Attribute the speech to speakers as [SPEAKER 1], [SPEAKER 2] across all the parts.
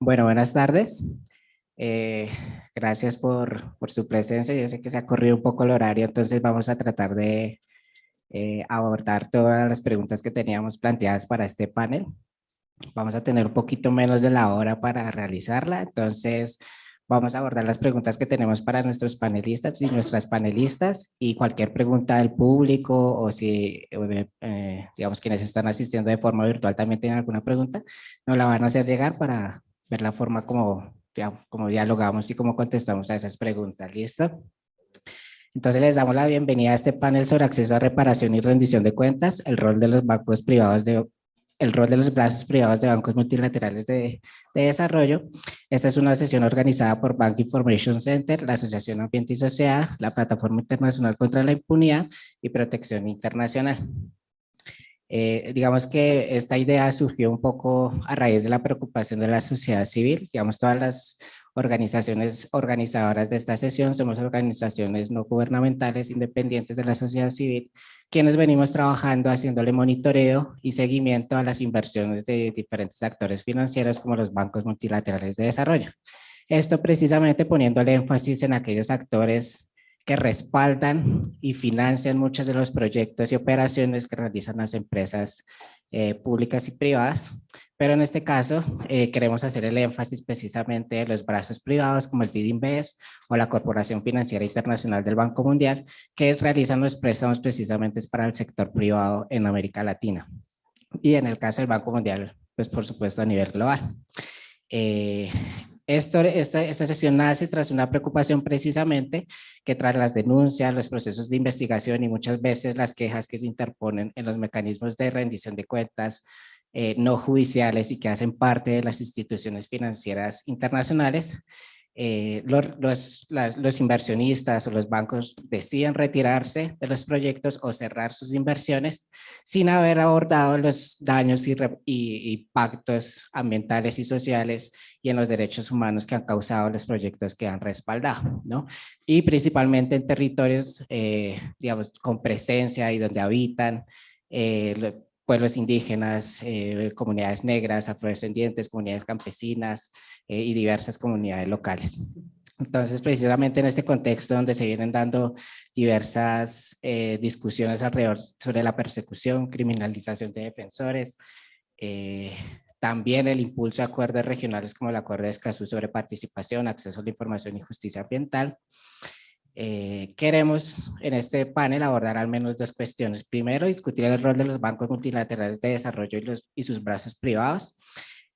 [SPEAKER 1] Bueno, buenas tardes. Eh, Gracias por su presencia. Yo sé que se ha corrido un poco el horario, entonces vamos a tratar de abordar todas las preguntas que teníamos planteadas para este panel. Vamos a tener un poquito menos de la hora para realizarla, entonces vamos a abordar las preguntas que tenemos para nuestros panelistas y nuestras panelistas y cualquier pregunta del público o si, digamos, quienes están asistiendo de forma virtual también tienen alguna pregunta, nos la van a hacer llegar para ver la forma como, como dialogamos y cómo contestamos a esas preguntas. ¿Listo? Entonces les damos la bienvenida a este panel sobre acceso a reparación y rendición de cuentas, el rol de los brazos privados de bancos multilaterales de desarrollo. Esta es una sesión organizada por Bank Information Center, la Asociación Ambiente y Sociedad, la Plataforma Internacional contra la Impunidad y Protección Internacional. Digamos que esta idea surgió un poco a raíz de la preocupación de la sociedad civil. Digamos, todas las organizaciones organizadoras de esta sesión somos organizaciones no gubernamentales independientes de la sociedad civil, quienes venimos trabajando haciéndole monitoreo y seguimiento a las inversiones de diferentes actores financieros como los bancos multilaterales de desarrollo. Esto precisamente poniéndole énfasis en aquellos actores que respaldan y financian muchos de los proyectos y operaciones que realizan las empresas públicas y privadas, pero en este caso queremos hacer el énfasis precisamente en los brazos privados como el BID Invest o la Corporación Financiera Internacional del Banco Mundial, que realizan los préstamos precisamente para el sector privado en América Latina. Y en el caso del Banco Mundial, pues por supuesto a nivel global. Eh, esta sesión nace tras una preocupación precisamente que tras las denuncias, los procesos de investigación y muchas veces las quejas que se interponen en los mecanismos de rendición de cuentas no judiciales y que hacen parte de las instituciones financieras internacionales, los inversionistas o los bancos deciden retirarse de los proyectos o cerrar sus inversiones sin haber abordado los daños y impactos ambientales y sociales y en los derechos humanos que han causado los proyectos que han respaldado, ¿no? Y principalmente en territorios, digamos, con presencia y donde habitan pueblos indígenas, comunidades negras, afrodescendientes, comunidades campesinas y diversas comunidades locales. Entonces, precisamente en este contexto donde se vienen dando diversas discusiones alrededor sobre la persecución, criminalización de defensores, eh, también el impulso a acuerdos regionales como el Acuerdo de Escazú sobre participación, acceso a la información y justicia ambiental. Queremos en este panel abordar al menos dos cuestiones. Primero, discutir el rol de los bancos multilaterales de desarrollo y sus brazos privados,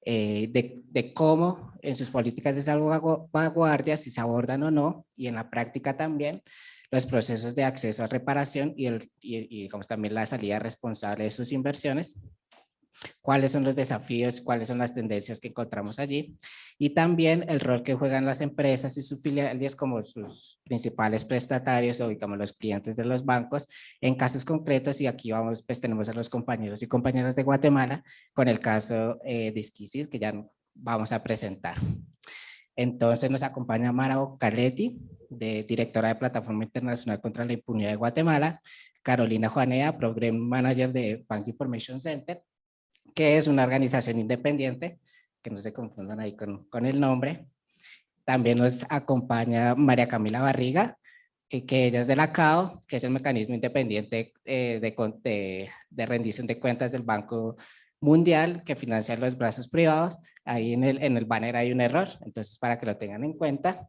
[SPEAKER 1] de cómo en sus políticas de salvaguardia, si se abordan o no, y en la práctica también, los procesos de acceso a reparación y digamos, también la salida responsable de sus inversiones, cuáles son los desafíos, cuáles son las tendencias que encontramos allí y también el rol que juegan las empresas y sus filiales como sus principales prestatarios o digamos los clientes de los bancos en casos concretos y aquí vamos pues tenemos a los compañeros y compañeras de Guatemala con el caso de Isquisis que ya vamos a presentar. Entonces nos acompaña Mara Ocaletti, directora de Plataforma Internacional contra la Impunidad de Guatemala, Carolina Juanea, Program Manager de Bank Information Center, que es una organización independiente, que no se confundan ahí con el nombre. También nos acompaña María Camila Barriga, que ella es de la CAO, que es el mecanismo independiente de rendición de cuentas del Banco Mundial, que financia los brazos privados. Ahí en el banner hay un error, entonces para que lo tengan en cuenta.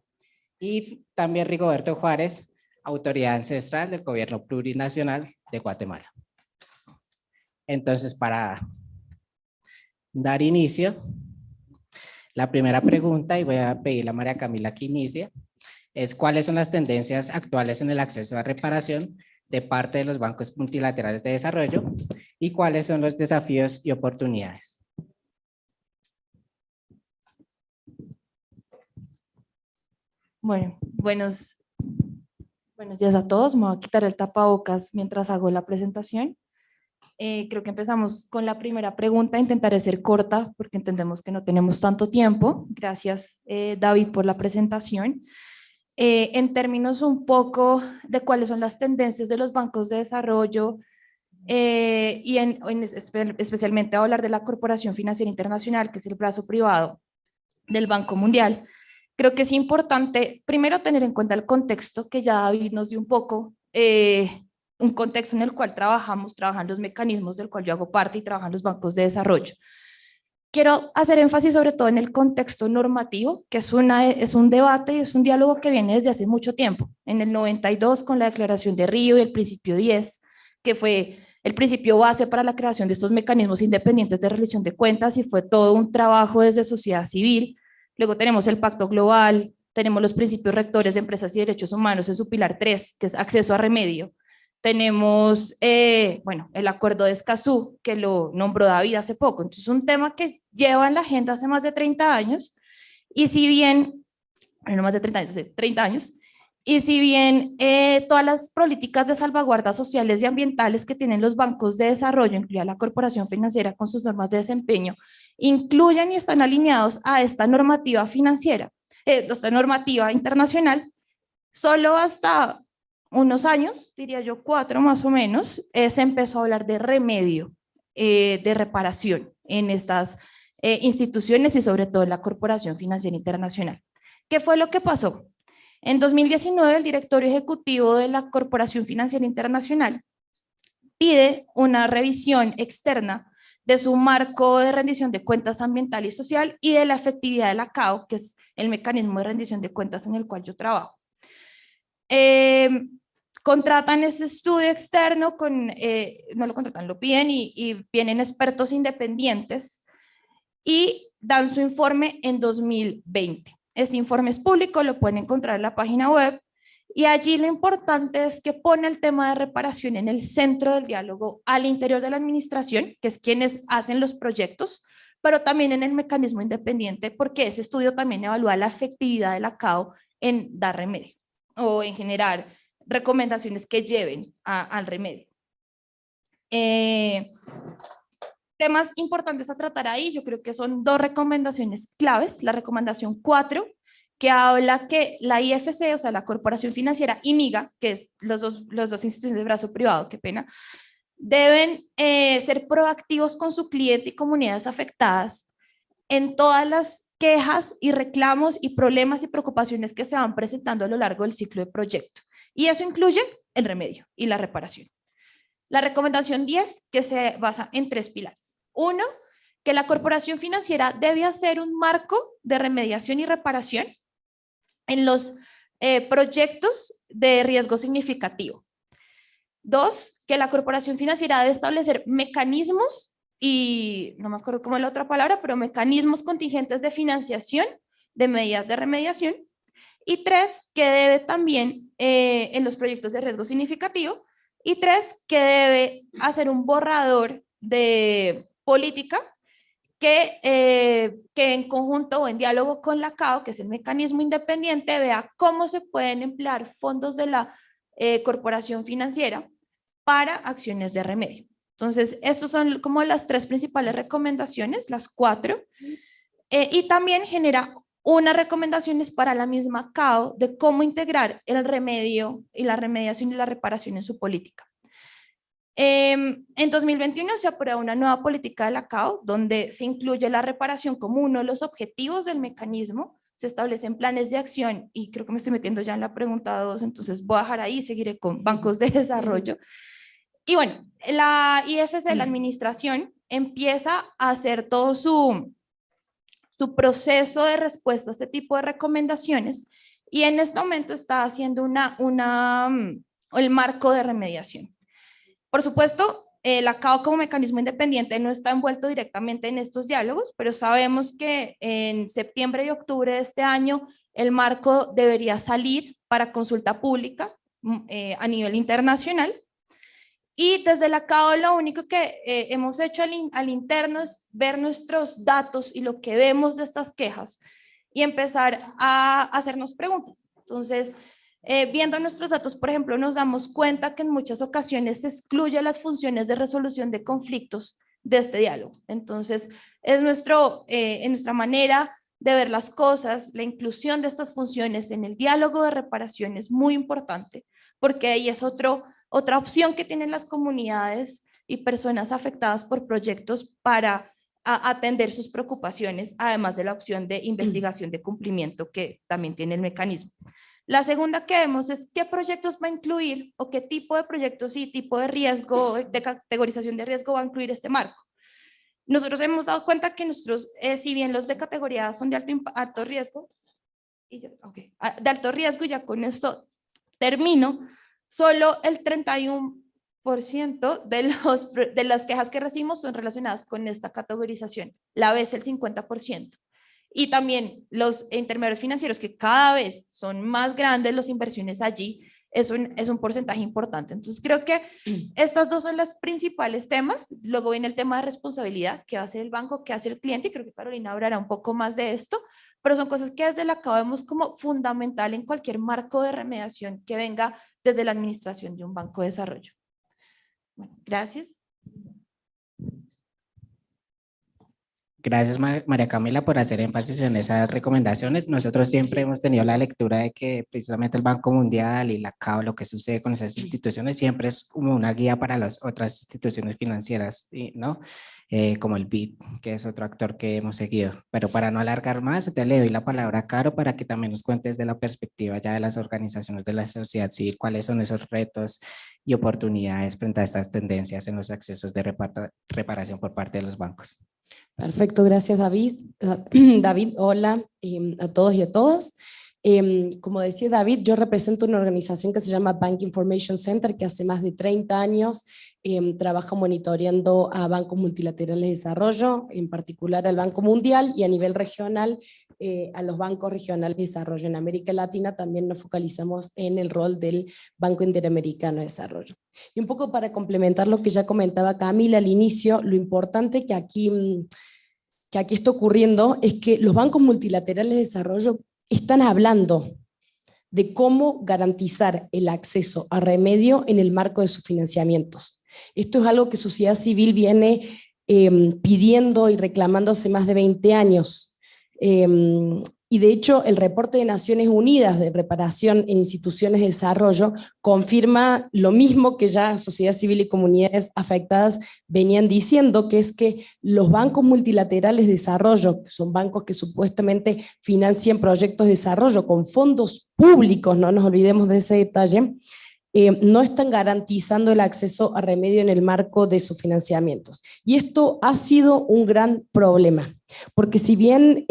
[SPEAKER 1] Y también Rigoberto Juárez, autoridad ancestral del gobierno plurinacional de Guatemala. Entonces, para dar inicio, la primera pregunta, y voy a pedirle a María Camila que inicie, es cuáles son las tendencias actuales en el acceso a reparación de parte de los bancos multilaterales de desarrollo y cuáles son los desafíos y oportunidades.
[SPEAKER 2] Bueno, buenos días a todos. Me voy a quitar el tapabocas mientras hago la presentación. Creo que empezamos con la primera pregunta. Intentaré ser corta porque entendemos que no tenemos tanto tiempo. Gracias, David, por la presentación. En términos un poco de cuáles son las tendencias de los bancos de desarrollo especialmente a hablar de la Corporación Financiera Internacional, que es el brazo privado del Banco Mundial. Creo que es importante, primero, tener en cuenta el contexto que ya David nos dio un poco, un contexto en el cual trabajan los mecanismos del cual yo hago parte y trabajan los bancos de desarrollo. Quiero hacer énfasis sobre todo en el contexto normativo, que es un debate y es un diálogo que viene desde hace mucho tiempo. En el 92, con la Declaración de Río y el Principio 10, que fue el principio base para la creación de estos mecanismos independientes de rendición de cuentas, y fue todo un trabajo desde sociedad civil. Luego tenemos el Pacto Global, tenemos los principios rectores de empresas y derechos humanos en su pilar 3, que es acceso a remedio. Tenemos, bueno, el acuerdo de Escazú, que lo nombró David hace poco. Entonces, es un tema que lleva en la agenda hace más de 30 años, y si bien, no más de 30 años, hace 30 años, y si bien todas las políticas de salvaguardas sociales y ambientales que tienen los bancos de desarrollo, incluida la corporación financiera con sus normas de desempeño, incluyen y están alineados a esta normativa financiera, esta normativa internacional, solo hasta unos años, diría yo 4 más o menos, se empezó a hablar de remedio, de reparación en estas instituciones y sobre todo en la Corporación Financiera Internacional. ¿Qué fue lo que pasó? En 2019, el directorio ejecutivo de la Corporación Financiera Internacional pide una revisión externa de su marco de rendición de cuentas ambiental y social y de la efectividad de la CAO, que es el mecanismo de rendición de cuentas en el cual yo trabajo. Contratan este estudio externo, no lo contratan, lo piden y vienen expertos independientes y dan su informe en 2020. Este informe es público, lo pueden encontrar en la página web, y allí lo importante es que pone el tema de reparación en el centro del diálogo al interior de la administración, que es quienes hacen los proyectos, pero también en el mecanismo independiente, porque ese estudio también evalúa la efectividad de la CAO en dar remedio o en generar recomendaciones que lleven al remedio. Temas importantes a tratar ahí, yo creo que son 2 recomendaciones claves. La recomendación 4, que habla que la IFC, o sea, la Corporación Financiera, y MIGA, que es los dos instituciones de brazo privado, qué pena, deben ser proactivos con su cliente y comunidades afectadas en todas las quejas y reclamos y problemas y preocupaciones que se van presentando a lo largo del ciclo de proyecto. Y eso incluye el remedio y la reparación. La recomendación 10, que se basa en 3 pilares. 1, que la corporación financiera debe hacer un marco de remediación y reparación en los proyectos de riesgo significativo. 2, que la corporación financiera debe establecer mecanismos, y no me acuerdo cómo es la otra palabra, pero mecanismos contingentes de financiación de medidas de remediación. Y 3, que debe también en los proyectos de riesgo significativo. Y 3, que debe hacer un borrador de política que en conjunto o en diálogo con la CAO, que es el mecanismo independiente, vea cómo se pueden emplear fondos de la corporación financiera para acciones de remedio. Entonces, estos son como las 3 principales recomendaciones, las 4, y también genera unas recomendaciones para la misma CAO de cómo integrar el remedio y la remediación y la reparación en su política. En 2021 se aprueba una nueva política de la CAO donde se incluye la reparación como uno de los objetivos del mecanismo, se establecen planes de acción, y creo que me estoy metiendo ya en la pregunta 2, entonces voy a dejar ahí y seguiré con bancos de desarrollo. Y bueno, la IFC, la administración, empieza a hacer todo su proceso de respuesta a este tipo de recomendaciones, y en este momento está haciendo el marco de remediación. Por supuesto, la CAO como mecanismo independiente no está envuelto directamente en estos diálogos, pero sabemos que en septiembre y octubre de este año el marco debería salir para consulta pública a nivel internacional. Y desde la CAO lo único que hemos hecho al interno es ver nuestros datos y lo que vemos de estas quejas y empezar a hacernos preguntas. Entonces, viendo nuestros datos, por ejemplo, nos damos cuenta que en muchas ocasiones se excluye las funciones de resolución de conflictos de este diálogo. Entonces, es en nuestra manera de ver las cosas, la inclusión de estas funciones en el diálogo de reparación es muy importante, porque ahí es otra opción que tienen las comunidades y personas afectadas por proyectos para a atender sus preocupaciones, además de la opción de investigación de cumplimiento que también tiene el mecanismo. La segunda que vemos es qué proyectos va a incluir o qué tipo de proyectos y tipo de riesgo, de categorización de riesgo va a incluir este marco. Nosotros hemos dado cuenta que nosotros, si bien los de categoría son de alto riesgo, de alto riesgo, ya con esto termino, solo el 31% de las quejas que recibimos son relacionadas con esta categorización, la vez el 50%. Y también los intermediarios financieros, que cada vez son más grandes las inversiones allí, es un porcentaje importante. Entonces creo que estas dos son los principales temas. Luego viene el tema de responsabilidad, qué va a hacer el banco, qué hace el cliente, y creo que Carolina hablará un poco más de esto, pero son cosas que desde la CAO vemos como fundamental en cualquier marco de remediación que venga desde la administración de un banco de desarrollo. Bueno, gracias.
[SPEAKER 1] Gracias, María Camila, por hacer énfasis en esas recomendaciones. Nosotros siempre hemos tenido la lectura de que precisamente el Banco Mundial y la CAO, lo que sucede con esas instituciones, siempre es como una guía para las otras instituciones financieras, ¿no? Como el BID, que es otro actor que hemos seguido. Pero para no alargar más, te le doy la palabra a Caro para que también nos cuentes de la perspectiva ya de las organizaciones de la sociedad civil, cuáles son esos retos y oportunidades frente a estas tendencias en los accesos de reparación por parte de los bancos.
[SPEAKER 3] Perfecto, gracias David. David, hola a todos y a todas. Como decía David, yo represento una organización que se llama Bank Information Center, que hace más de 30 años trabaja monitoreando a bancos multilaterales de desarrollo, en particular al Banco Mundial y a nivel regional a los bancos regionales de desarrollo. En América Latina también nos focalizamos en el rol del Banco Interamericano de Desarrollo. Y un poco para complementar lo que ya comentaba Camila al inicio, lo importante que aquí está ocurriendo es que los bancos multilaterales de desarrollo están hablando de cómo garantizar el acceso a remedio en el marco de sus financiamientos. Esto es algo que sociedad civil viene pidiendo y reclamando hace más de 20 años. Y de hecho el reporte de Naciones Unidas de reparación en instituciones de desarrollo confirma lo mismo que ya sociedad civil y comunidades afectadas venían diciendo, que es que los bancos multilaterales de desarrollo, que son bancos que supuestamente financian proyectos de desarrollo con fondos públicos, no nos olvidemos de ese detalle, no están garantizando el acceso a remedio en el marco de sus financiamientos. Y esto ha sido un gran problema, porque si bien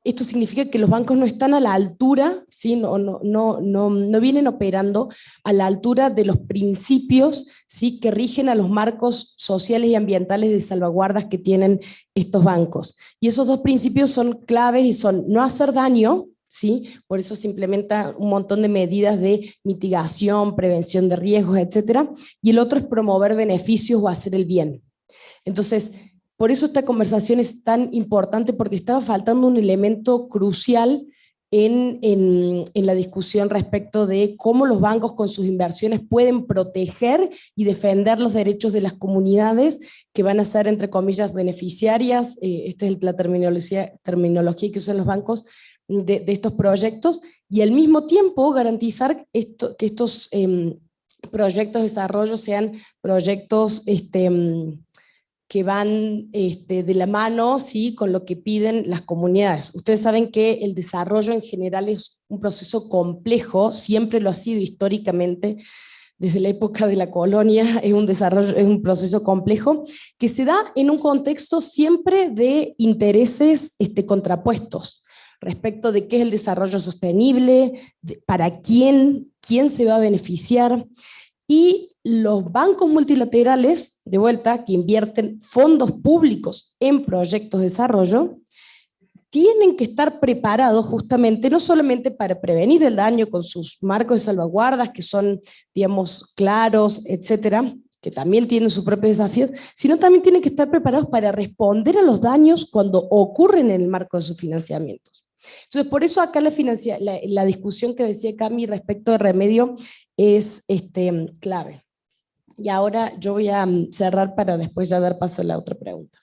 [SPEAKER 3] esto significa que los bancos no están a la altura, ¿sí? no vienen operando a la altura de los principios, ¿sí? Que rigen a los marcos sociales y ambientales de salvaguardas que tienen estos bancos. Y esos dos principios son claves y son no hacer daño, ¿sí? Por eso se implementa un montón de medidas de mitigación, prevención de riesgos, etcétera. Y el otro es promover beneficios o hacer el bien. Entonces, por eso esta conversación es tan importante, porque estaba faltando un elemento crucial en la discusión respecto de cómo los bancos con sus inversiones pueden proteger y defender los derechos de las comunidades que van a ser, entre comillas, beneficiarias. Esta es la terminología que usan los bancos de estos proyectos, y al mismo tiempo garantizar que estos proyectos de desarrollo sean proyectos que van de la mano, ¿sí? Con lo que piden las comunidades. Ustedes saben que el desarrollo en general es un proceso complejo, siempre lo ha sido históricamente, desde la época de la colonia, es un proceso complejo, que se da en un contexto siempre de intereses contrapuestos, respecto de qué es el desarrollo sostenible, para quién se va a beneficiar, y los bancos multilaterales, de vuelta, que invierten fondos públicos en proyectos de desarrollo, tienen que estar preparados justamente, no solamente para prevenir el daño con sus marcos de salvaguardas, que son, digamos, claros, etcétera, que también tienen sus propios desafíos, sino también tienen que estar preparados para responder a los daños cuando ocurren en el marco de sus financiamientos. Entonces, por eso acá la discusión que decía Cami respecto de remedio es clave. Y ahora yo voy a cerrar para después ya dar paso a la otra pregunta.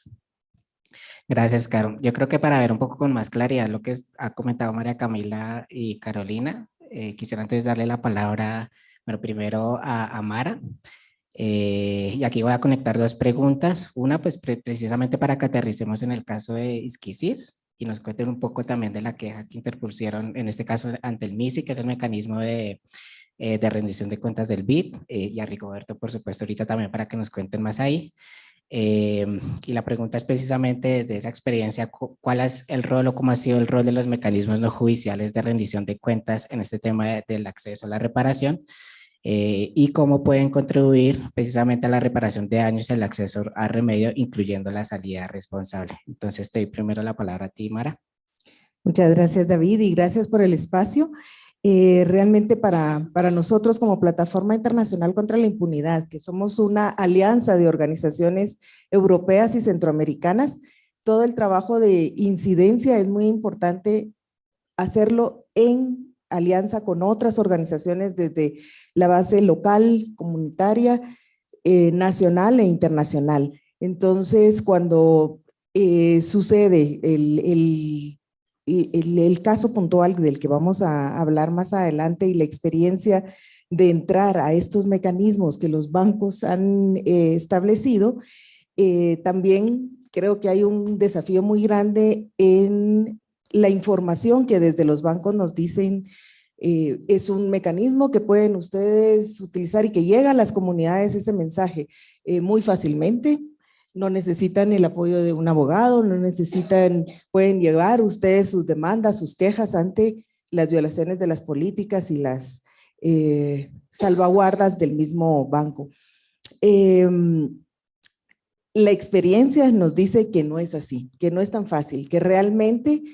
[SPEAKER 1] Gracias, Caro. Yo creo que para ver un poco con más claridad lo que ha comentado María Camila y Carolina, quisiera entonces darle la palabra, bueno, primero a Mara, Y aquí voy a conectar dos preguntas. Una, pues precisamente para que aterricemos en el caso de Isquisis y nos cuenten un poco también de la queja que interpusieron, en este caso ante el MISI, que es el mecanismo de rendición de cuentas del BID, y a Rigoberto, por supuesto, ahorita también para que nos cuenten más ahí. Y la pregunta es precisamente desde esa experiencia, ¿cuál es el rol o cómo ha sido el rol de los mecanismos no judiciales de rendición de cuentas en este tema del acceso a la reparación? Y cómo pueden contribuir precisamente a la reparación de daños y el acceso a remedio, incluyendo la salida responsable. Entonces, te doy primero la palabra a ti, Mara.
[SPEAKER 4] Muchas gracias, David, y gracias por el espacio. Realmente para nosotros como Plataforma Internacional contra la Impunidad, que somos una alianza de organizaciones europeas y centroamericanas, todo el trabajo de incidencia es muy importante hacerlo en alianza con otras organizaciones desde la base local, comunitaria, nacional e internacional. Entonces, cuando sucede el caso puntual del que vamos a hablar más adelante y la experiencia de entrar a estos mecanismos que los bancos han establecido, también creo que hay un desafío muy grande en la información que desde los bancos nos dicen es un mecanismo que pueden ustedes utilizar y que llega a las comunidades ese mensaje muy fácilmente. No necesitan el apoyo de un abogado, no necesitan, pueden llevar ustedes sus demandas, sus quejas ante las violaciones de las políticas y las salvaguardas del mismo banco. La experiencia nos dice que no es así, que no es tan fácil, que realmente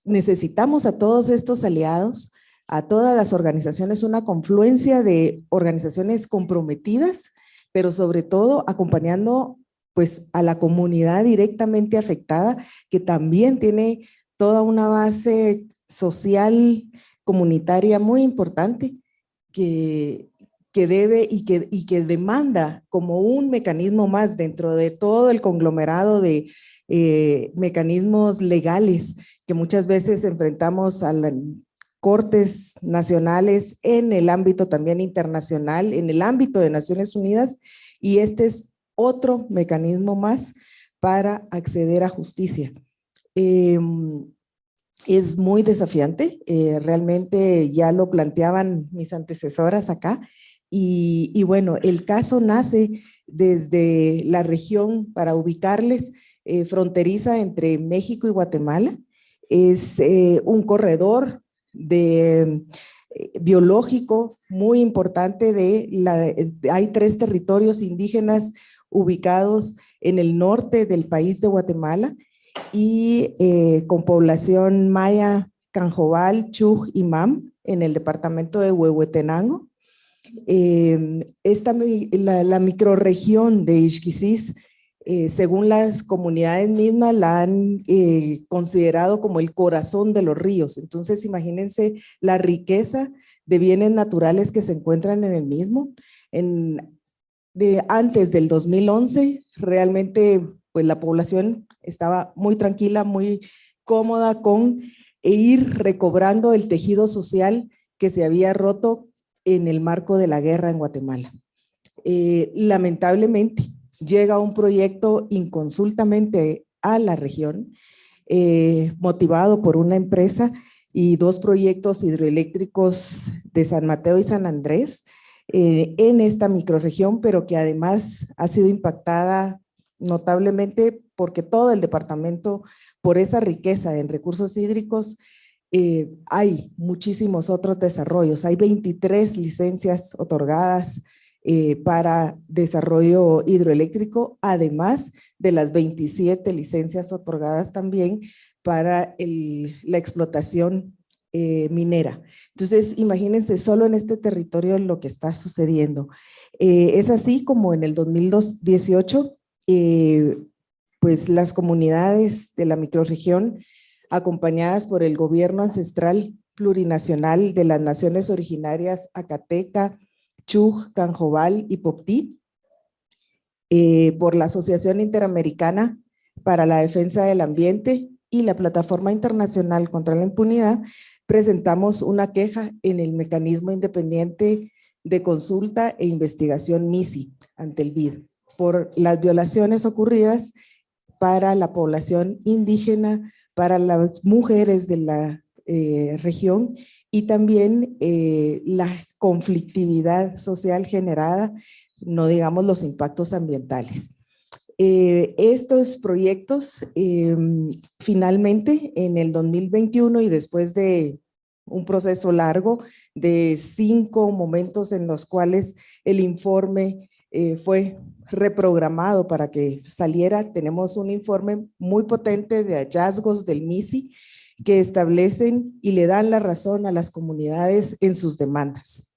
[SPEAKER 4] necesitamos a todos estos aliados, a todas las organizaciones, una confluencia de organizaciones comprometidas, pero sobre todo acompañando pues a la comunidad directamente afectada, que también tiene toda una base social, comunitaria muy importante, que debe y que demanda como un mecanismo más dentro de todo el conglomerado de mecanismos legales que muchas veces enfrentamos a las cortes nacionales, en el ámbito también internacional, en el ámbito de Naciones Unidas, y este es otro mecanismo más para acceder a justicia. Es muy desafiante, realmente ya lo planteaban mis antecesoras acá, y bueno, el caso nace desde la región, para ubicarles, fronteriza entre México y Guatemala. Es un corredor biológico muy importante hay 3 territorios indígenas ubicados en el norte del país de Guatemala y con población maya, Canjobal, Chuj y Mam en el departamento de Huehuetenango. La microrregión de Ixquisis, según las comunidades mismas, la han considerado como el corazón de los ríos. Entonces, imagínense la riqueza de bienes naturales que se encuentran en el mismo. Antes del 2011, realmente pues la población estaba muy tranquila, muy cómoda con ir recobrando el tejido social que se había roto en el marco de la guerra en Guatemala. Lamentablemente, llega un proyecto inconsultamente a la región, motivado por una empresa y 2 proyectos hidroeléctricos de San Mateo y San Andrés en esta microrregión, pero que además ha sido impactada notablemente porque todo el departamento, por esa riqueza en recursos hídricos, hay muchísimos otros desarrollos. Hay 23 licencias otorgadas para desarrollo hidroeléctrico, además de las 27 licencias otorgadas también para la explotación minera. Entonces, imagínense solo en este territorio lo que está sucediendo. Es así como en el 2018, pues las comunidades de la microrregión, acompañadas por el gobierno ancestral plurinacional de las naciones originarias Acateca, Chuj, Canjobal y Poptí, por la Asociación Interamericana para la Defensa del Ambiente y la Plataforma Internacional contra la Impunidad, presentamos una queja en el mecanismo independiente de consulta e investigación MISI ante el BID por las violaciones ocurridas para la población indígena, para las mujeres de la región y también la conflictividad social generada, no digamos los impactos ambientales. Estos proyectos finalmente en el 2021 y después de un proceso largo de 5 momentos en los cuales el informe fue reprogramado para que saliera, tenemos un informe muy potente de hallazgos del MISI que establecen y le dan la razón a las comunidades en sus demandas.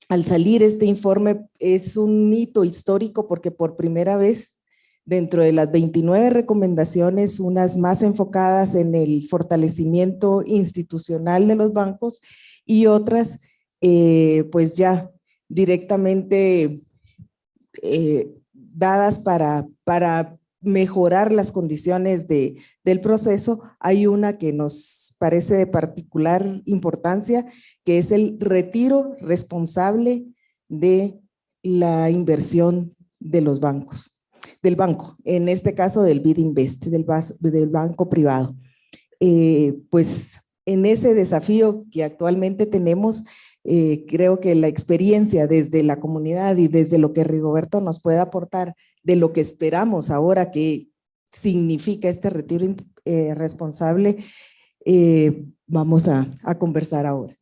[SPEAKER 4] Al salir este informe es un hito histórico porque por primera vez dentro de las 29 recomendaciones, unas más enfocadas en el fortalecimiento institucional de los bancos y otras pues ya directamente dadas para mejorar las condiciones del proceso. Hay una que nos parece de particular importancia, que es el retiro responsable de la inversión de los bancos, del banco, en este caso del BID Invest, del banco privado. Pues en ese desafío que actualmente tenemos, creo que la experiencia desde la comunidad y desde lo que Rigoberto nos puede aportar de lo que esperamos ahora que significa este retiro responsable, vamos a conversar ahora.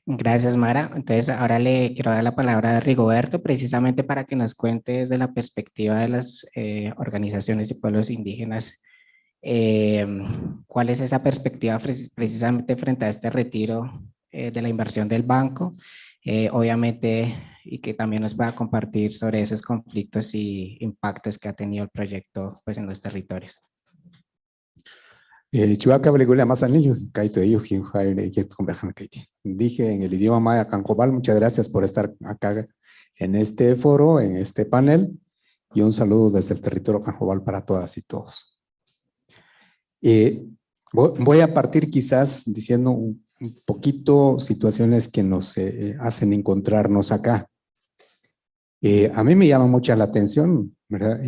[SPEAKER 1] Gracias, Mara. Entonces, ahora le quiero dar la palabra a Rigoberto, precisamente para que nos cuente desde la perspectiva de las organizaciones y pueblos indígenas, cuál es esa perspectiva precisamente frente a este retiro de la inversión del banco, obviamente, y que también nos pueda compartir sobre esos conflictos y impactos que ha tenido el proyecto pues, en los territorios.
[SPEAKER 5] Dije en el idioma maya Cancobal, muchas gracias por estar acá en este foro, en este panel, y un saludo desde el territorio Cancobal para todas y todos. Voy a partir quizás diciendo un poquito situaciones que nos hacen encontrarnos acá. A mí me llama mucha la atención, ¿verdad?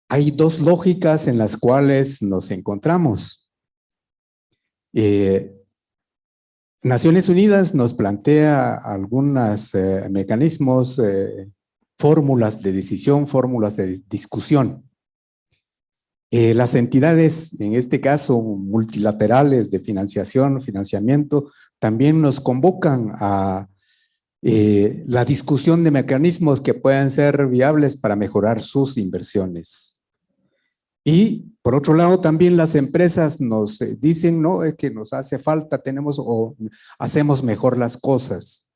[SPEAKER 5] Hay dos lógicas en las cuales nos encontramos. Naciones Unidas nos plantea algunos mecanismos, fórmulas de decisión, fórmulas de discusión. Las entidades, en este caso multilaterales de financiamiento, también nos convocan a la discusión de mecanismos que puedan ser viables para mejorar sus inversiones. Y por otro lado también las empresas nos dicen, no, es que nos hace falta, tenemos o hacemos mejor las cosas.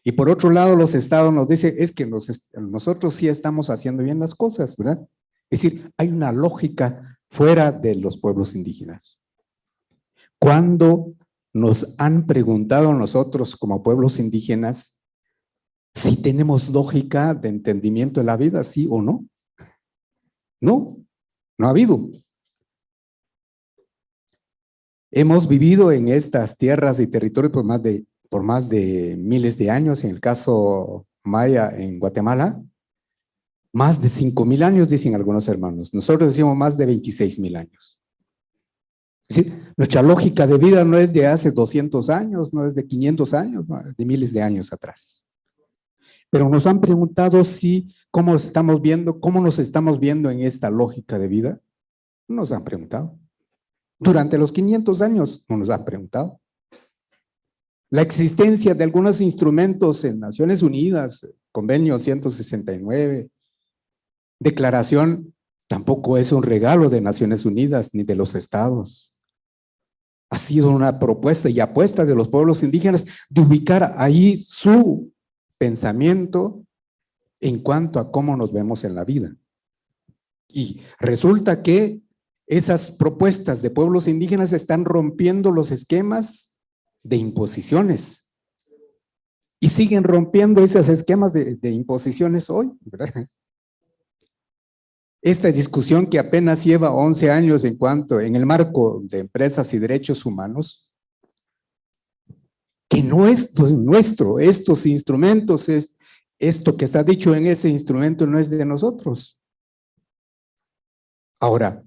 [SPEAKER 5] Y por otro lado los estados nos dicen, es que nosotros sí estamos haciendo bien las cosas, ¿verdad? Es decir, hay una lógica fuera de los pueblos indígenas. Cuando nos han preguntado nosotros como pueblos indígenas si tenemos lógica de entendimiento de la vida, sí o no. No, no ha habido. Hemos vivido en estas tierras y territorios por más de miles de años, en el caso maya en Guatemala, más de 5,000 años, dicen algunos hermanos. Nosotros decimos más de 26,000 años. Es decir, nuestra lógica de vida no es de hace 200 años, no es de 500 años, no, es de miles de años atrás. Pero nos han preguntado si, cómo nos estamos viendo en esta lógica de vida. No nos han preguntado. Durante los 500 años no nos han preguntado. La existencia de algunos instrumentos en Naciones Unidas, Convenio 169, Declaración, tampoco es un regalo de Naciones Unidas ni de los estados. Ha sido una propuesta y apuesta de los pueblos indígenas de ubicar ahí su pensamiento en cuanto a cómo nos vemos en la vida. Y resulta que esas propuestas de pueblos indígenas están rompiendo los esquemas de imposiciones y siguen rompiendo esos esquemas de imposiciones hoy, ¿verdad? Esta discusión que apenas lleva 11 años en el marco de empresas y derechos humanos, que no es nuestro, estos instrumentos, esto que está dicho en ese instrumento no es de nosotros. Ahora,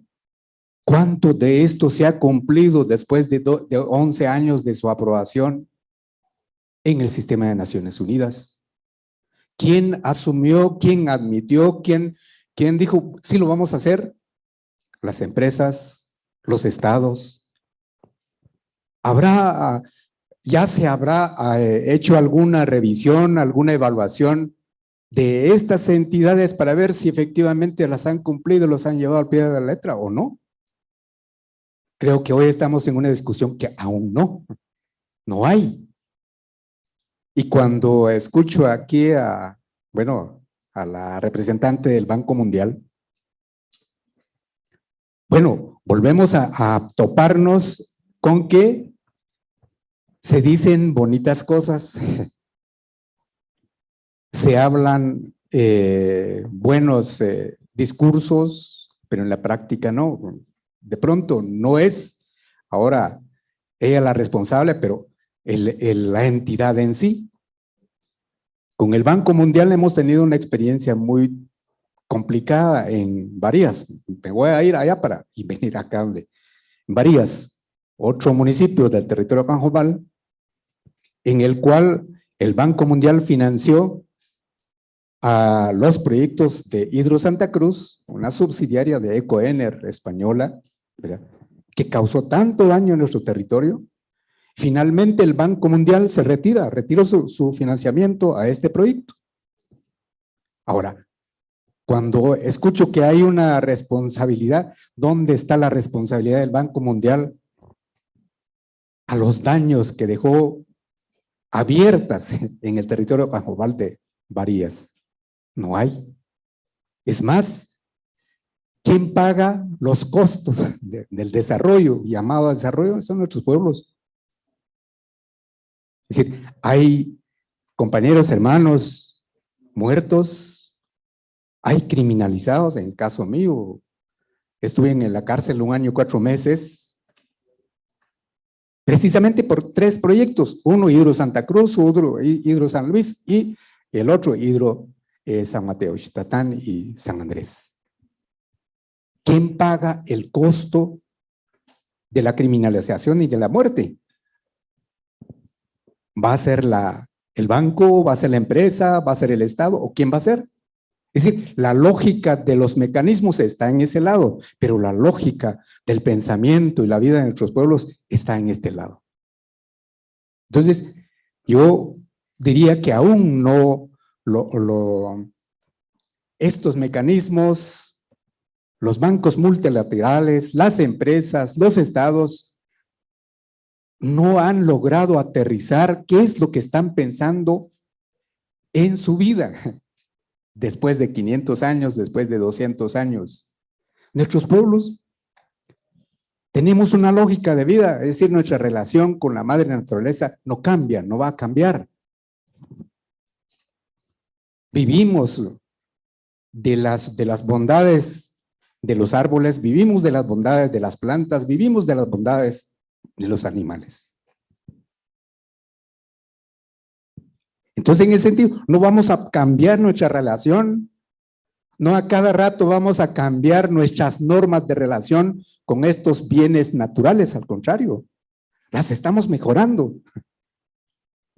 [SPEAKER 5] ¿cuánto de esto se ha cumplido después de 11 años de su aprobación en el sistema de Naciones Unidas? ¿Quién asumió, quién admitió, quién dijo, sí lo vamos a hacer? Las empresas, los estados. ¿Ya se habrá hecho alguna revisión, alguna evaluación de estas entidades para ver si efectivamente las han cumplido, los han llevado al pie de la letra o no? Creo que hoy estamos en una discusión que aún no hay. Y cuando escucho aquí a la representante del Banco Mundial, volvemos a toparnos con que se dicen bonitas cosas, se hablan buenos discursos, pero en la práctica no. De pronto no es ahora ella la responsable, pero la entidad en sí. Con el Banco Mundial hemos tenido una experiencia muy complicada en Varías. Me voy a ir allá y venir acá en Varías, otro municipio del territorio de Panjobal, en el cual el Banco Mundial financió a los proyectos de Hidro Santa Cruz, una subsidiaria de Ecoener española, ¿verdad?, que causó tanto daño en nuestro territorio. Finalmente el Banco Mundial retiró su financiamiento a este proyecto. Ahora, cuando escucho que hay una responsabilidad, ¿dónde está la responsabilidad del Banco Mundial a los daños que dejó abiertas en el territorio Panjobal de Varías? No hay. Es más, ¿quién paga los costos del desarrollo, llamado desarrollo? Son nuestros pueblos. Es decir, hay compañeros, hermanos muertos, hay criminalizados. En caso mío, estuve en la cárcel 1 año y 4 meses, precisamente por 3 proyectos, uno Hidro Santa Cruz, otro Hidro San Luis y el otro Hidro San Mateo, Ixtatán y San Andrés. ¿Quién paga el costo de la criminalización y de la muerte? ¿Va a ser el banco? ¿Va a ser la empresa? ¿Va a ser el Estado? ¿O quién va a ser? Es decir, la lógica de los mecanismos está en ese lado, pero la lógica del pensamiento y la vida de nuestros pueblos está en este lado. Entonces, yo diría que aún no estos mecanismos, los bancos multilaterales, las empresas, los estados, no han logrado aterrizar qué es lo que están pensando en su vida después de 500 años, después de 200 años. Nuestros pueblos tenemos una lógica de vida, es decir, nuestra relación con la madre naturaleza no cambia, no va a cambiar. Vivimos de las bondades de los árboles, vivimos de las bondades de las plantas, vivimos de las bondades de los animales. Entonces, en ese sentido, no vamos a cambiar nuestra relación, no a cada rato vamos a cambiar nuestras normas de relación con estos bienes naturales, al contrario, las estamos mejorando.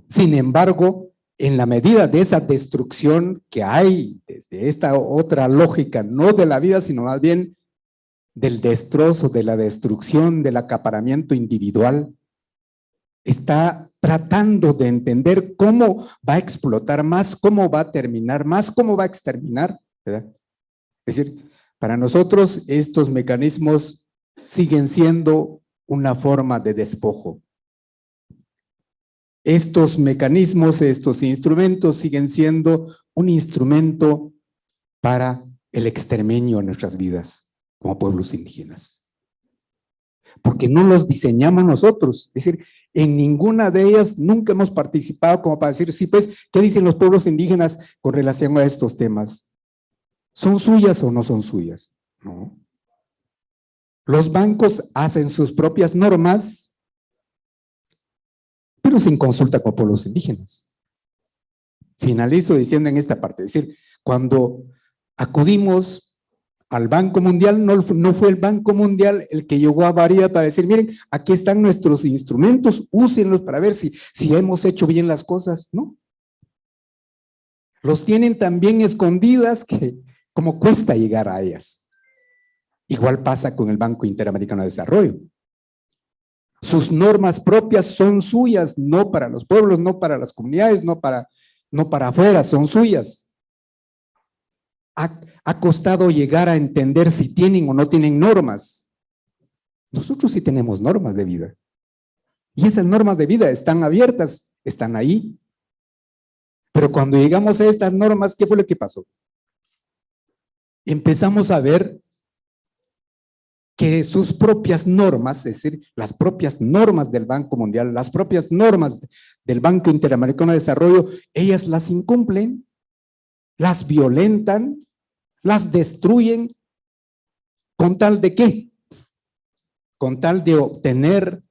[SPEAKER 5] Sin embargo, en la medida de esa destrucción que hay desde esta otra lógica, no de la vida, sino más bien del destrozo, de la destrucción, del acaparamiento individual, está tratando de entender cómo va a explotar más, cómo va a terminar más, cómo va a exterminar, ¿verdad? Es decir, para nosotros estos mecanismos siguen siendo una forma de despojo. Estos mecanismos, estos instrumentos siguen siendo un instrumento para el exterminio de nuestras vidas como pueblos indígenas. Porque no los diseñamos nosotros, es decir, en ninguna de ellas nunca hemos participado como para decir, sí, pues, ¿qué dicen los pueblos indígenas con relación a estos temas? ¿Son suyas o no son suyas? No. Los bancos hacen sus propias normas, pero sin consulta con pueblos indígenas. Finalizo diciendo en esta parte, es decir, cuando acudimos al Banco Mundial, no fue el Banco Mundial el que llegó a Varilla para decir, miren, aquí están nuestros instrumentos, úsenlos para ver si hemos hecho bien las cosas, ¿no? Los tienen tan bien escondidas que como cuesta llegar a ellas. Igual pasa con el Banco Interamericano de Desarrollo. Sus normas propias son suyas, no para los pueblos, no para las comunidades, no para afuera, son suyas. Ha costado llegar a entender si tienen o no tienen normas. Nosotros sí tenemos normas de vida. Y esas normas de vida están abiertas, están ahí. Pero cuando llegamos a estas normas, ¿qué fue lo que pasó? Empezamos a ver que sus propias normas, es decir, las propias normas del Banco Mundial, las propias normas del Banco Interamericano de Desarrollo, ellas las incumplen, las violentan, las destruyen, ¿con tal de qué? Con tal de obtener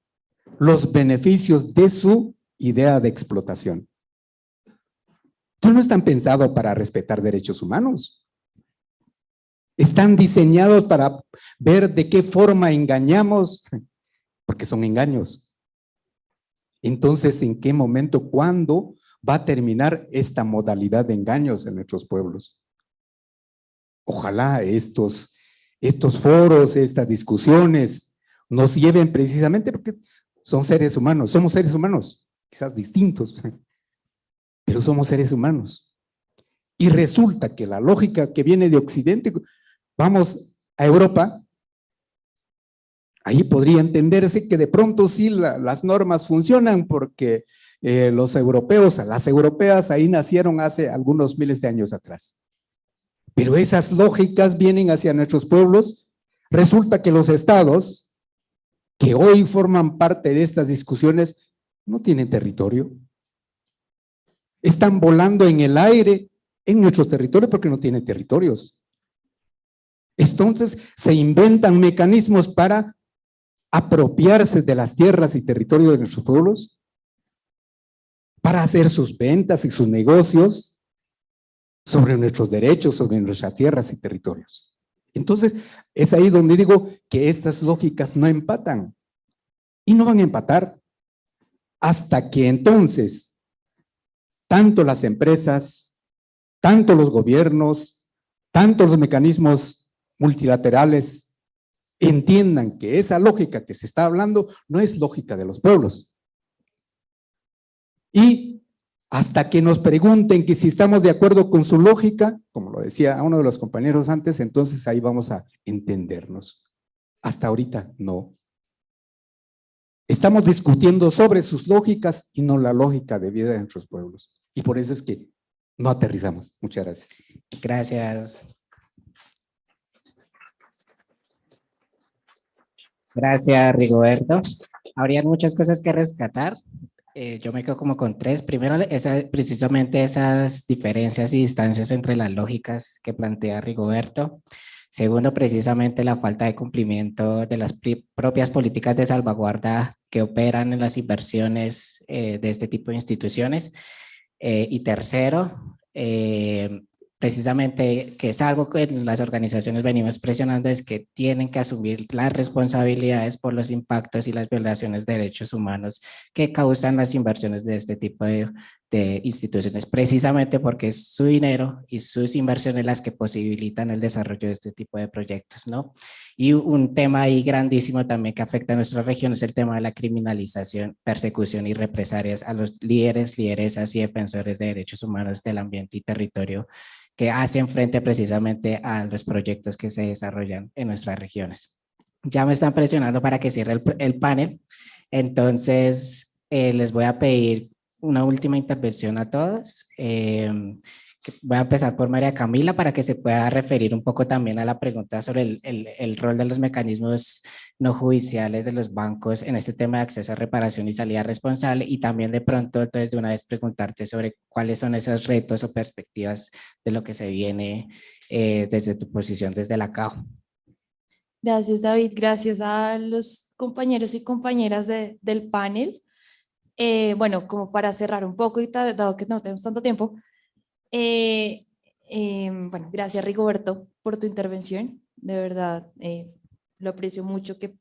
[SPEAKER 5] los beneficios de su idea de explotación. No están pensados para respetar derechos humanos. Están diseñados para ver de qué forma engañamos, porque son engaños. Entonces, ¿en qué momento, cuándo va a terminar esta modalidad de engaños en nuestros pueblos? Ojalá estos foros, estas discusiones nos lleven precisamente porque son seres humanos, somos seres humanos, quizás distintos, pero somos seres humanos. Y resulta que la lógica que viene de Occidente, vamos a Europa, ahí podría entenderse que de pronto sí las normas funcionan porque los europeos, las europeas ahí nacieron hace algunos miles de años atrás. Pero esas lógicas vienen hacia nuestros pueblos. Resulta que los estados que hoy forman parte de estas discusiones no tienen territorio. Están volando en el aire en nuestros territorios porque no tienen territorios. Entonces se inventan mecanismos para apropiarse de las tierras y territorios de nuestros pueblos, para hacer sus ventas y sus negocios sobre nuestros derechos, sobre nuestras tierras y territorios. Entonces, es ahí donde digo que estas lógicas no empatan y no van a empatar hasta que entonces tanto las empresas, tanto los gobiernos, tanto los mecanismos multilaterales entiendan que esa lógica que se está hablando no es lógica de los pueblos. Y hasta que nos pregunten que si estamos de acuerdo con su lógica, como lo decía uno de los compañeros antes, entonces ahí vamos a entendernos. Hasta ahorita no. Estamos discutiendo sobre sus lógicas y no la lógica de vida de nuestros pueblos. Y por eso es que no aterrizamos. Muchas gracias.
[SPEAKER 1] Gracias. Gracias, Rigoberto. Habrían muchas cosas que rescatar. Yo me quedo como con tres. Primero, precisamente esas diferencias y distancias entre las lógicas que plantea Rigoberto. Segundo, precisamente la falta de cumplimiento de las propias políticas de salvaguarda que operan en las inversiones de este tipo de instituciones. Y tercero, precisamente, que es algo que las organizaciones venimos presionando, es que tienen que asumir las responsabilidades por los impactos y las violaciones de derechos humanos que causan las inversiones de este tipo de instituciones, precisamente porque es su dinero y sus inversiones las que posibilitan el desarrollo de este tipo de proyectos, ¿no? Y un tema ahí grandísimo también que afecta a nuestra región es el tema de la criminalización, persecución y represalias a los líderes, lideresas y defensores de derechos humanos del ambiente y territorio que hacen frente precisamente a los proyectos que se desarrollan en nuestras regiones. Ya me están presionando para que cierre el panel, entonces les voy a pedir una última intervención a todos. Voy a empezar por María Camila para que se pueda referir un poco también a la pregunta sobre el rol de los mecanismos no judiciales de los bancos en este tema de acceso a reparación y salida responsable, y también de pronto entonces de una vez preguntarte sobre cuáles son esos retos o perspectivas de lo que se viene desde tu posición desde la CAO.
[SPEAKER 2] Gracias, David. Gracias a los compañeros y compañeras del panel. Bueno, como para cerrar un poco, y dado que no tenemos tanto tiempo, bueno, gracias Rigoberto por tu intervención, de verdad, lo aprecio mucho que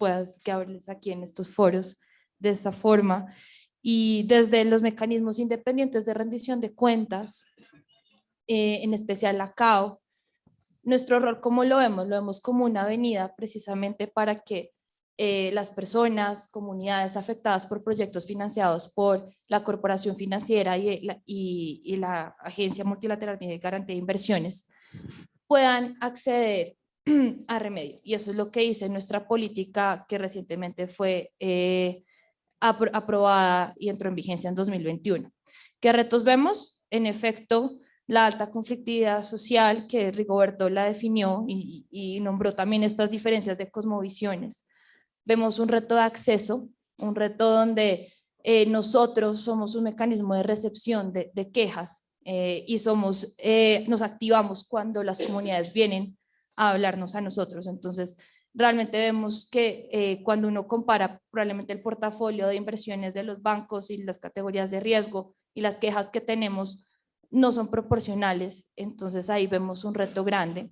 [SPEAKER 2] hables aquí en estos foros de esta forma, y desde los mecanismos independientes de rendición de cuentas, en especial la CAO, nuestro rol, ¿cómo lo vemos? Lo vemos como una avenida precisamente para que las personas, comunidades afectadas por proyectos financiados por la Corporación Financiera y la Agencia Multilateral de Garantía de Inversiones puedan acceder a remedio. Y eso es lo que dice nuestra política que recientemente fue aprobada y entró en vigencia en 2021. ¿Qué retos vemos? En efecto, la alta conflictividad social, que Rigoberto la definió y nombró también estas diferencias de cosmovisiones. Vemos un reto de acceso, un reto donde nosotros somos un mecanismo de recepción de quejas y nos activamos cuando las comunidades vienen a hablarnos a nosotros. Entonces, realmente vemos que cuando uno compara probablemente el portafolio de inversiones de los bancos y las categorías de riesgo y las quejas que tenemos, no son proporcionales, entonces ahí vemos un reto grande.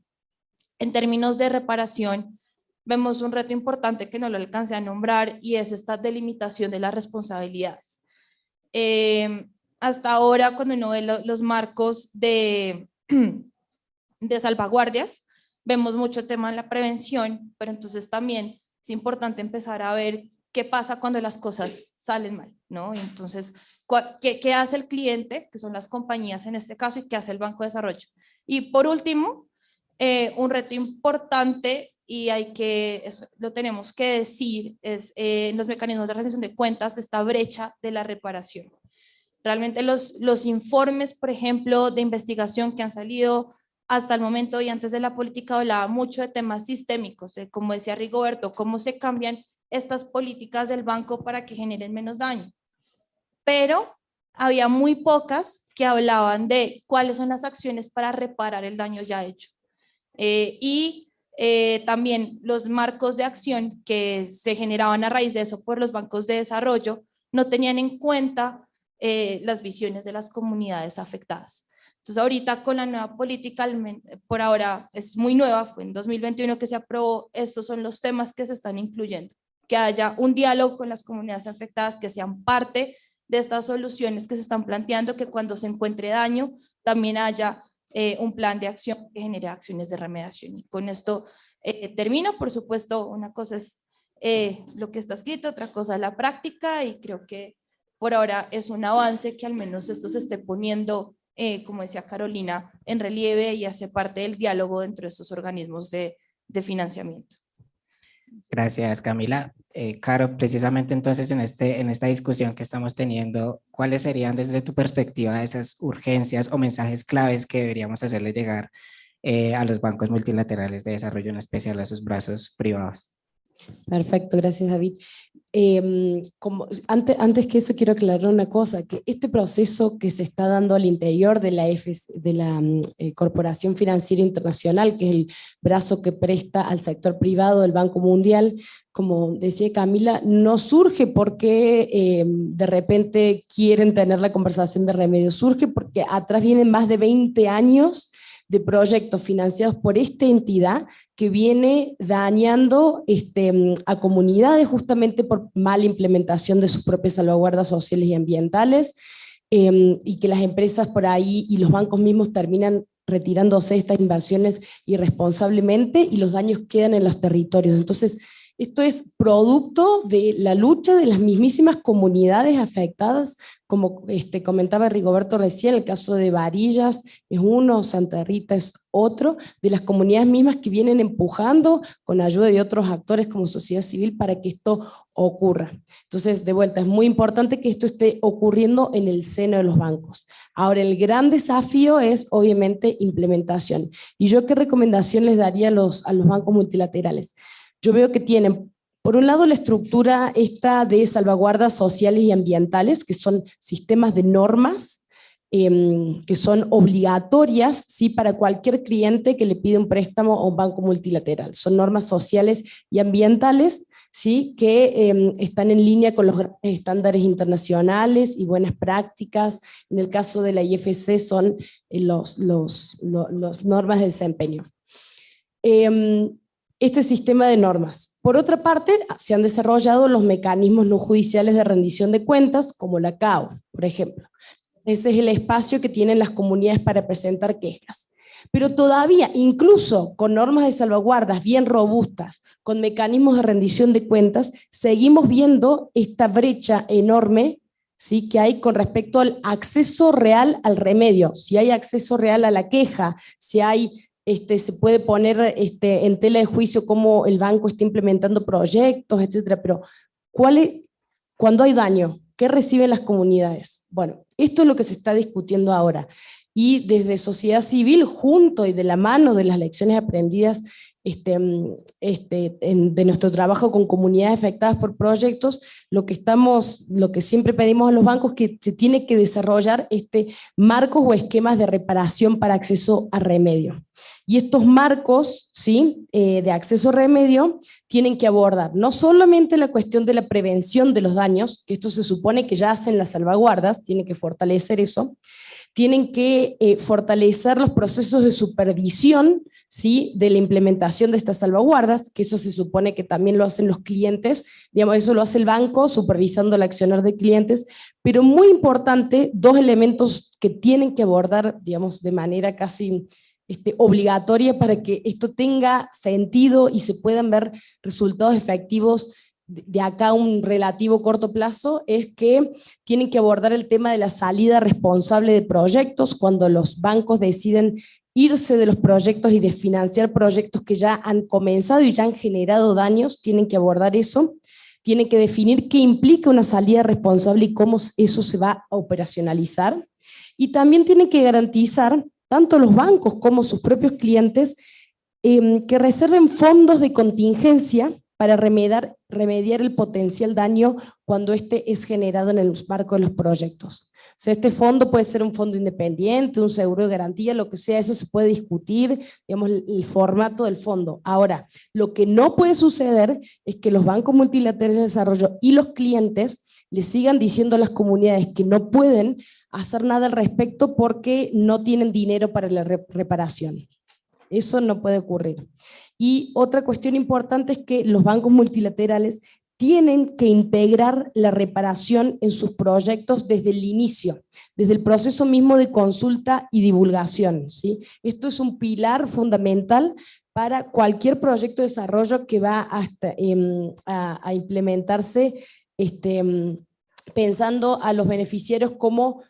[SPEAKER 2] En términos de reparación, vemos un reto importante que no lo alcancé a nombrar y es esta delimitación de las responsabilidades. Hasta ahora, cuando uno ve los marcos de salvaguardias, vemos mucho tema en la prevención, pero entonces también es importante empezar a ver qué pasa cuando las cosas salen mal, ¿no? Y entonces, ¿qué hace el cliente, que son las compañías en este caso, y qué hace el Banco de Desarrollo? Y por último, un reto importante, y eso lo tenemos que decir, es los mecanismos de rendición de cuentas, esta brecha de la reparación. Realmente los informes, por ejemplo, de investigación que han salido hasta el momento y antes de la política hablaba mucho de temas sistémicos, de, como decía Rigoberto, cómo se cambian estas políticas del banco para que generen menos daño. Pero había muy pocas que hablaban de cuáles son las acciones para reparar el daño ya hecho. También los marcos de acción que se generaban a raíz de eso por los bancos de desarrollo no tenían en cuenta las visiones de las comunidades afectadas. Entonces ahorita con la nueva política, por ahora es muy nueva, fue en 2021 que se aprobó, estos son los temas que se están incluyendo, que haya un diálogo con las comunidades afectadas, que sean parte de estas soluciones que se están planteando, que cuando se encuentre daño también haya un plan de acción que genere acciones de remediación. Y con esto termino. Por supuesto, una cosa es lo que está escrito, otra cosa es la práctica, y creo que por ahora es un avance que al menos esto se esté poniendo, como decía Carolina, en relieve y hace parte del diálogo dentro de estos organismos de financiamiento.
[SPEAKER 1] Gracias, Camila. Caro, precisamente entonces en esta discusión que estamos teniendo, ¿cuáles serían desde tu perspectiva esas urgencias o mensajes claves que deberíamos hacerle llegar a los bancos multilaterales de desarrollo, en especial a sus brazos privados?
[SPEAKER 3] Perfecto, gracias David. Antes que eso quiero aclarar una cosa, que este proceso que se está dando al interior de la Corporación Financiera Internacional, que es el brazo que presta al sector privado del Banco Mundial, como decía Camila, no surge porque de repente quieren tener la conversación de remedio, surge porque atrás vienen más de 20 años de proyectos financiados por esta entidad que viene dañando a comunidades justamente por mala implementación de sus propias salvaguardas sociales y ambientales, y que las empresas por ahí y los bancos mismos terminan retirándose estas inversiones irresponsablemente y los daños quedan en los territorios. Entonces, esto es producto de la lucha de las mismísimas comunidades afectadas, como comentaba Rigoberto recién, el caso de Varillas es uno, Santa Rita es otro, de las comunidades mismas que vienen empujando con ayuda de otros actores como sociedad civil para que esto ocurra. Entonces, de vuelta, es muy importante que esto esté ocurriendo en el seno de los bancos. Ahora, el gran desafío es obviamente implementación. ¿Y yo qué recomendación les daría a los bancos multilaterales? Yo veo que tienen, por un lado, la estructura esta de salvaguardas sociales y ambientales, que son sistemas de normas, que son obligatorias, ¿sí?, para cualquier cliente que le pide un préstamo a un banco multilateral. Son normas sociales y ambientales ¿sí? Que están en línea con los estándares internacionales y buenas prácticas. En el caso de la IFC son los normas de desempeño. Este sistema de normas. Por otra parte, se han desarrollado los mecanismos no judiciales de rendición de cuentas, como la CAO, por ejemplo. Ese es el espacio que tienen las comunidades para presentar quejas. Pero todavía, incluso con normas de salvaguardas bien robustas, con mecanismos de rendición de cuentas, seguimos viendo esta brecha enorme, ¿sí?, que hay con respecto al acceso real al remedio, si hay acceso real a la queja, si hay, se puede poner en tela de juicio cómo el banco está implementando proyectos, etcétera, pero cuando hay daño, ¿qué reciben las comunidades? Bueno, esto es lo que se está discutiendo ahora. Y desde sociedad civil, junto y de la mano de las lecciones aprendidas de nuestro trabajo con comunidades afectadas por proyectos, lo que siempre pedimos a los bancos es que se tiene que desarrollar marcos o esquemas de reparación para acceso a remedio. Y estos marcos, ¿sí?, de acceso a remedio tienen que abordar no solamente la cuestión de la prevención de los daños, que esto se supone que ya hacen las salvaguardas, tienen que fortalecer eso, tienen que fortalecer los procesos de supervisión, ¿sí?, de la implementación de estas salvaguardas, que eso se supone que también lo hacen los clientes, digamos, eso lo hace el banco supervisando el accionar de clientes, pero muy importante, dos elementos que tienen que abordar, digamos, de manera casi obligatoria para que esto tenga sentido y se puedan ver resultados efectivos de acá a un relativo corto plazo, es que tienen que abordar el tema de la salida responsable de proyectos, cuando los bancos deciden irse de los proyectos y desfinanciar proyectos que ya han comenzado y ya han generado daños, tienen que abordar eso, tienen que definir qué implica una salida responsable y cómo eso se va a operacionalizar, y también tienen que garantizar, tanto los bancos como sus propios clientes, que reserven fondos de contingencia para remediar el potencial daño cuando es generado en el marco de los proyectos. O sea, este fondo puede ser un fondo independiente, un seguro de garantía, lo que sea, eso se puede discutir, digamos, el formato del fondo. Ahora, lo que no puede suceder es que los bancos multilaterales de desarrollo y los clientes le sigan diciendo a las comunidades que no pueden hacer nada al respecto porque no tienen dinero para la reparación. Eso no puede ocurrir. Y otra cuestión importante es que los bancos multilaterales tienen que integrar la reparación en sus proyectos desde el inicio, desde el proceso mismo de consulta y divulgación, ¿sí? Esto es un pilar fundamental para cualquier proyecto de desarrollo que va a implementarse pensando a los beneficiarios como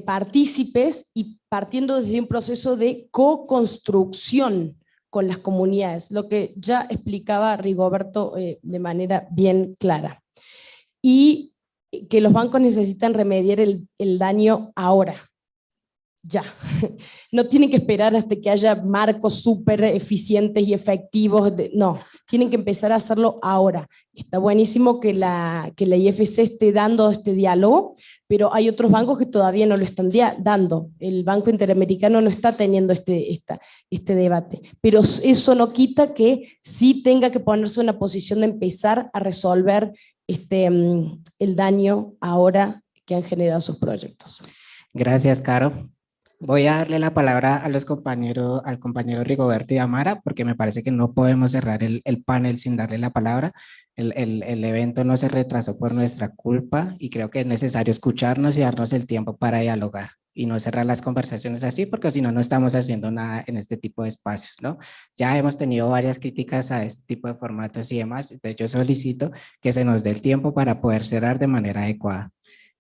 [SPEAKER 3] partícipes y partiendo desde un proceso de co-construcción con las comunidades, lo que ya explicaba Rigoberto de manera bien clara. Y que los bancos necesitan remediar el daño ahora, ya. No tienen que esperar hasta que haya marcos súper eficientes y efectivos, no, tienen que empezar a hacerlo ahora. Está buenísimo que la IFC esté dando este diálogo, pero hay otros bancos que todavía no lo están dando. El Banco Interamericano no está teniendo este debate, pero eso no quita que sí tenga que ponerse en una posición de empezar a resolver el daño ahora que han generado sus proyectos.
[SPEAKER 1] Gracias, Caro. Voy a darle la palabra a al compañero Rigoberto y Amara, porque me parece que no podemos cerrar el panel sin darle la palabra. El evento no se retrasó por nuestra culpa y creo que es necesario escucharnos y darnos el tiempo para dialogar y no cerrar las conversaciones así, porque si no, no estamos haciendo nada en este tipo de espacios, ¿no? Ya hemos tenido varias críticas a este tipo de formatos y demás, entonces yo solicito que se nos dé el tiempo para poder cerrar de manera adecuada.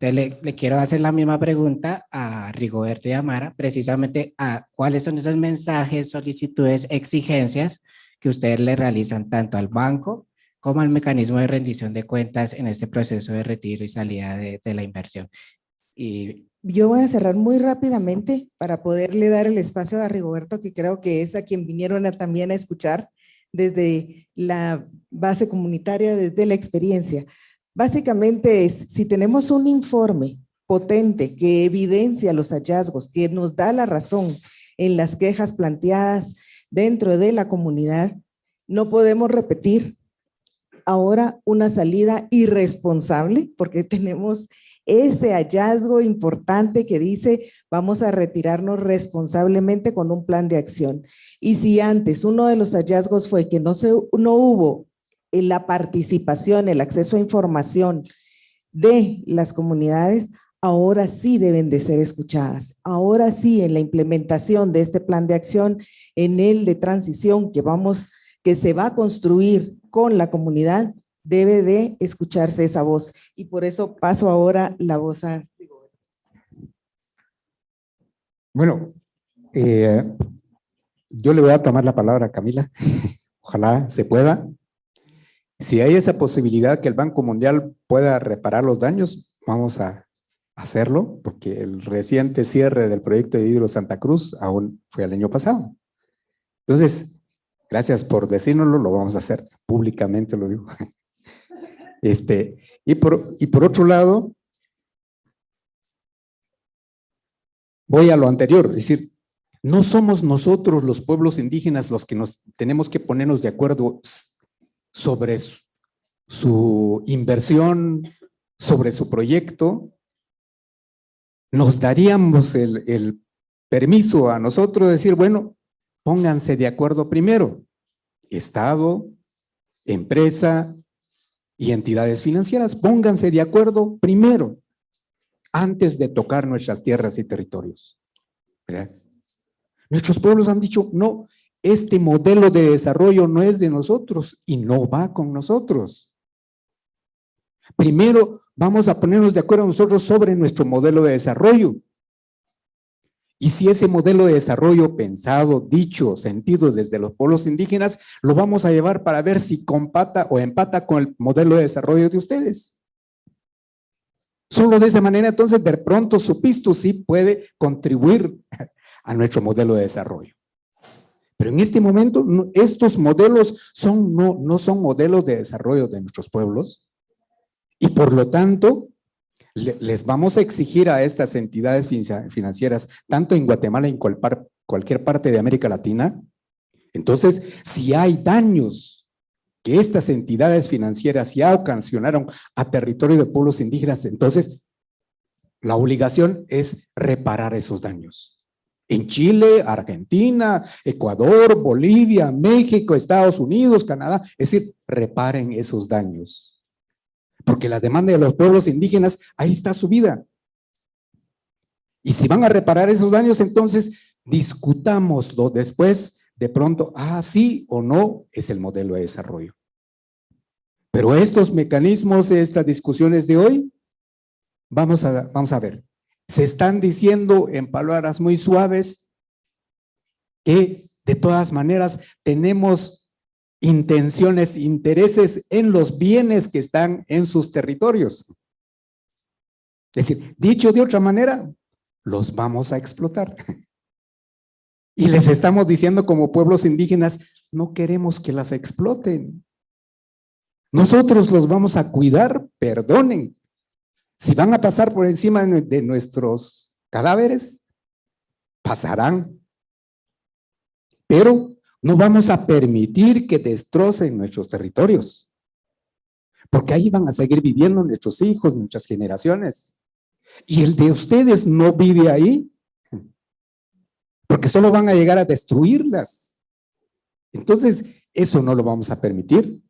[SPEAKER 1] Entonces le quiero hacer la misma pregunta a Rigoberto y Amara, precisamente a cuáles son esos mensajes, solicitudes, exigencias que ustedes le realizan tanto al banco como al mecanismo de rendición de cuentas en este proceso de retiro y salida de la inversión. Y
[SPEAKER 4] yo voy a cerrar muy rápidamente para poderle dar el espacio a Rigoberto, que creo que es a quien vinieron también a escuchar desde la base comunitaria, desde la experiencia. Básicamente es, si tenemos un informe potente que evidencia los hallazgos, que nos da la razón en las quejas planteadas dentro de la comunidad, no podemos repetir ahora una salida irresponsable, porque tenemos ese hallazgo importante que dice vamos a retirarnos responsablemente con un plan de acción. Y si antes uno de los hallazgos fue que no hubo la participación, el acceso a información de las comunidades, ahora sí deben de ser escuchadas. Ahora sí, en la implementación de este plan de acción, en el de transición que se va a construir con la comunidad, debe de escucharse esa voz. Y por eso paso ahora la voz a…
[SPEAKER 5] Bueno, yo le voy a tomar la palabra a Camila. Ojalá se pueda. Si hay esa posibilidad que el Banco Mundial pueda reparar los daños, vamos a hacerlo, porque el reciente cierre del proyecto de Hidro Santa Cruz aún fue el año pasado. Entonces, gracias por decírnoslo, lo vamos a hacer públicamente, lo digo. Y por otro lado, voy a lo anterior, es decir, no somos nosotros los pueblos indígenas los que nos tenemos que ponernos de acuerdo sobre su inversión, sobre su proyecto. Nos daríamos el permiso a nosotros de decir, bueno, pónganse de acuerdo primero, Estado, empresa y entidades financieras, pónganse de acuerdo primero, antes de tocar nuestras tierras y territorios. ¿Verdad? Nuestros pueblos han dicho, no, este modelo de desarrollo no es de nosotros y no va con nosotros. Primero vamos a ponernos de acuerdo nosotros sobre nuestro modelo de desarrollo. Y si ese modelo de desarrollo pensado, dicho, sentido desde los pueblos indígenas, lo vamos a llevar para ver si compata o empata con el modelo de desarrollo de ustedes. Solo de esa manera, entonces, de pronto su pisto sí puede contribuir a nuestro modelo de desarrollo. Pero en este momento, estos modelos no son modelos de desarrollo de nuestros pueblos, y por lo tanto, les vamos a exigir a estas entidades financieras, tanto en Guatemala y en cualquier parte de América Latina. Entonces, si hay daños que estas entidades financieras ya ocasionaron a territorio de pueblos indígenas, entonces la obligación es reparar esos daños. En Chile, Argentina, Ecuador, Bolivia, México, Estados Unidos, Canadá, es decir, reparen esos daños. Porque la demanda de los pueblos indígenas, ahí está su vida. Y si van a reparar esos daños, entonces discutámoslo después, de pronto, sí o no es el modelo de desarrollo. Pero estos mecanismos, estas discusiones de hoy, vamos a ver, se están diciendo en palabras muy suaves que de todas maneras tenemos intenciones, intereses en los bienes que están en sus territorios. Es decir, dicho de otra manera, los vamos a explotar. Y les estamos diciendo como pueblos indígenas, no queremos que las exploten. Nosotros los vamos a cuidar, perdonen. Si van a pasar por encima de nuestros cadáveres, pasarán. Pero no vamos a permitir que destrocen nuestros territorios, porque ahí van a seguir viviendo nuestros hijos, nuestras generaciones. Y el de ustedes no vive ahí, porque solo van a llegar a destruirlas. Entonces, eso no lo vamos a permitir.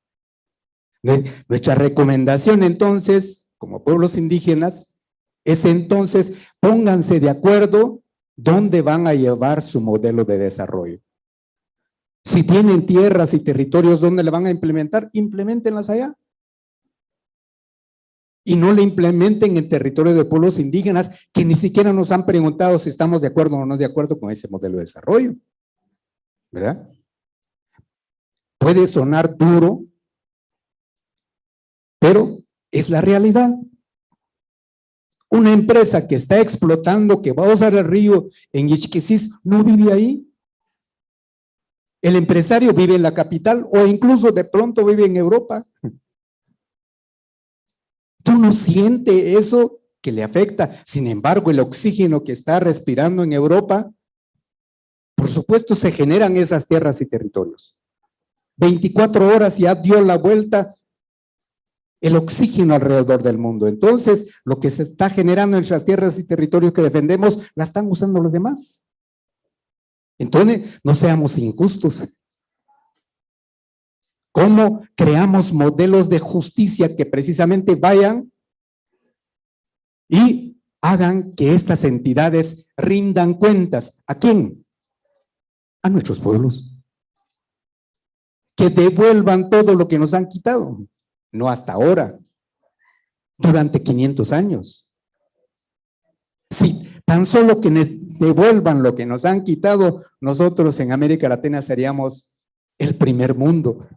[SPEAKER 5] Nuestra recomendación entonces, como pueblos indígenas, es entonces, pónganse de acuerdo dónde van a llevar su modelo de desarrollo. Si tienen tierras y territorios donde le van a implementar, implementenlas allá. Y no le implementen en territorio de pueblos indígenas que ni siquiera nos han preguntado si estamos de acuerdo o no de acuerdo con ese modelo de desarrollo. ¿Verdad? Puede sonar duro, pero es la realidad. Una empresa que está explotando, que va a usar el río en Ixquisis, no vive ahí. El empresario vive en la capital o incluso de pronto vive en Europa. ¿Tú no sientes eso que le afecta? Sin embargo, el oxígeno que está respirando en Europa, por supuesto se generan esas tierras y territorios. 24 horas ya dio la vuelta el oxígeno alrededor del mundo. Entonces, lo que se está generando en nuestras tierras y territorios que defendemos, la están usando los demás. Entonces, no seamos injustos. ¿Cómo creamos modelos de justicia que precisamente vayan y hagan que estas entidades rindan cuentas? ¿A quién? A nuestros pueblos. Que devuelvan todo lo que nos han quitado. No hasta ahora, durante 500 años. Si tan solo que nos devuelvan lo que nos han quitado, nosotros en América Latina seríamos el primer mundo.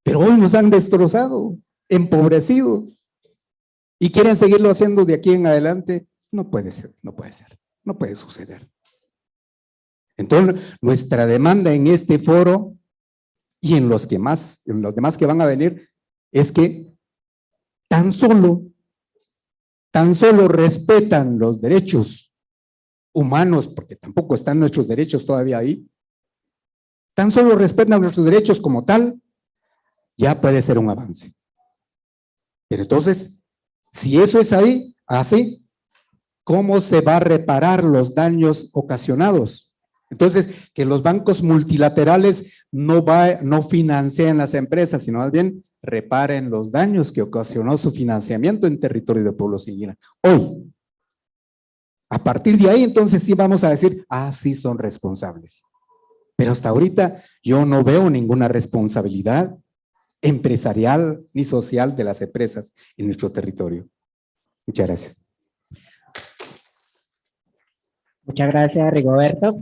[SPEAKER 5] Pero hoy nos han destrozado, empobrecido, y quieren seguirlo haciendo de aquí en adelante. No puede ser, no puede ser, no puede suceder. Entonces, nuestra demanda en este foro y en los demás que van a venir, es que tan solo respetan los derechos humanos, porque tampoco están nuestros derechos todavía ahí, tan solo respetan nuestros derechos como tal, ya puede ser un avance. Pero entonces, si eso es así, ¿cómo se va a reparar los daños ocasionados? Entonces, que los bancos multilaterales no financien las empresas, sino más bien reparen los daños que ocasionó su financiamiento en territorio de pueblos indígenas. Hoy, a partir de ahí, entonces sí vamos a decir, sí son responsables. Pero hasta ahorita yo no veo ninguna responsabilidad empresarial ni social de las empresas en nuestro territorio. Muchas gracias.
[SPEAKER 1] Muchas gracias, Rigoberto.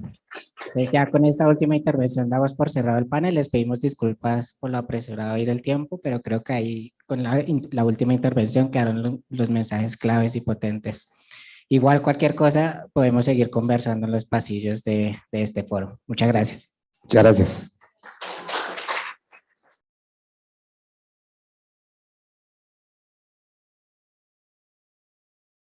[SPEAKER 1] Pues ya con esta última intervención damos por cerrado el panel. Les pedimos disculpas por lo apresurado y del tiempo, pero creo que ahí con la última intervención quedaron los mensajes claves y potentes. Igual cualquier cosa podemos seguir conversando en los pasillos de este foro. Muchas gracias.
[SPEAKER 5] Muchas gracias.